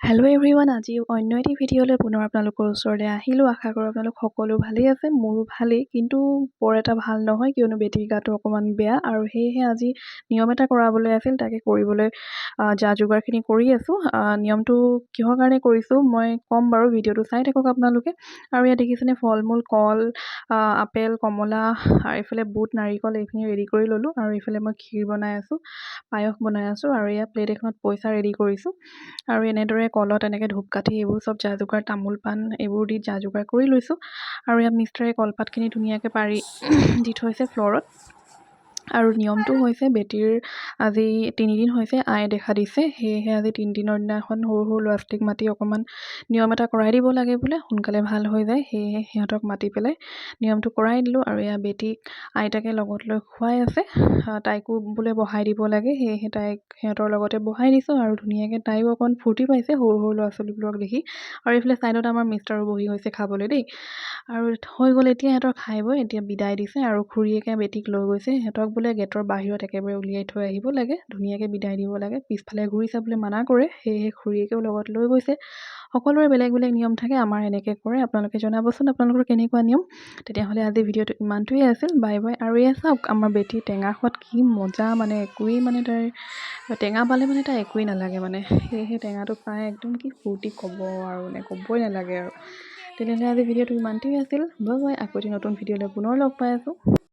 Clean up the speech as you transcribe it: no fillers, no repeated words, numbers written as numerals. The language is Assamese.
হেল্ল' এভৰিৱান, আজি অন্য এটি ভিডিঅ'লৈ পুনৰ আপোনালোকৰ ওচৰলৈ আহিলোঁ। আশা কৰোঁ আপোনালোক সকলো ভালেই আছে, মোৰো ভালেই, কিন্তু বৰ এটা ভাল নহয় কিয়নো বেটীৰ গাটো অকণমান বেয়া আৰু সেয়েহে আজি নিয়ম এটা কৰাবলৈ আছিল, তাকে কৰিবলৈ যা যোগাৰখিনি কৰি আছোঁ। নিয়মটো কিহৰ কাৰণে কৰিছোঁ মই ক'ম বাৰু, ভিডিঅ'টো চাই থাকক আপোনালোকে। আৰু ইয়াত দেখিছেনে ফল মূল, কল, আপেল, কমলা, আৰু এইফালে বুট, নাৰিকল এইখিনি ৰেডি কৰি ল'লোঁ। আৰু এইফালে মই ক্ষীৰ বনাই আছোঁ, পায়স বনাই আছোঁ, আৰু ইয়াত প্লেট এখনত পইচা ৰেডি কৰিছোঁ। আৰু এনেদৰে কলত এনেকৈ ধূপকাঠি এইবোৰ চব যা যোগাৰ, তামোল পাণ এইবোৰ দি যা যোগাৰ কৰি লৈছোঁ। আৰু ইয়াত মিষ্টাৰে কলপাতখিনি ধুনীয়াকৈ পাৰি দি থৈছে ফ্ল'ৰত। আৰু নিয়মটো হৈছে বেটীৰ আজি 3 দিন হৈছে আই দেখা দিছে, সেয়েহে আজি 3 দিনৰ দিনাখন সৰু সৰু ল'ৰা ছোৱালীক মাতি অকণমান নিয়ম এটা কৰাই দিব লাগে বোলে, সোনকালে ভাল হৈ যায়। সেয়েহে সিহঁতক মাতি পেলাই নিয়মটো কৰাই দিলোঁ। আৰু এয়া বেটীক আইতাকে লগত লৈ খুৱাই আছে, তাইকো বোলে বহাই দিব লাগে, সেয়েহে তাইক সিহঁতৰ লগতে বহাই দিছোঁ। আৰু ধুনীয়াকৈ তাইও অকণ ফূৰ্তি পাইছে সৰু সৰু ল'ৰা ছোৱালীবোৰক দেখি। আৰু এইফালে ছাইডত আমাৰ মিষ্টাৰো বহি হৈছে খাবলৈ দেই। আৰু হৈ গ'ল এতিয়া সিহঁতৰ খাই বৈ এতিয়া বিদায় দিছে। আৰু খুৰীয়েকে বেটীক লৈ গৈছে, সিহঁতক বোলে গেটৰ বাহিৰত একেবাৰে উলিয়াই থৈ আহিব লাগে, ধুনীয়াকৈ বিদায় দিব লাগে, পিছফালে ঘূৰি চাবলৈ মানা কৰে, সেয়েহে খুৰীয়েকেও লগত লৈ গৈছে। সকলোৰে বেলেগ বেলেগ নিয়ম থাকে, আমাৰ এনেকৈ কৰে। আপোনালোকে জনাবচোন আপোনালোকৰ কেনেকুৱা নিয়ম। তেতিয়াহ'লে আজি ভিডিঅ'টো ইমানটোৱেই আছিল, বাই বাই। আৰু এয়া চাওক আমাৰ বেটী টেঙা খোৱাত কি মজা, মানে একোৱেই মানে তাই টেঙা পালে মানে তাই একোৱেই নালাগে মানে, সেয়েহে টেঙাটো পাই একদম কি ফূৰ্তি ক'ব আৰু, মানে ক'বই নালাগে আৰু। তেতিয়াহ'লে আজি ভিডিঅ'টো ইমানটোৱেই আছিল, বাই বাই। আকৌ এটি নতুন ভিডিঅ'লৈ পুনৰ লগ পাই আছোঁ।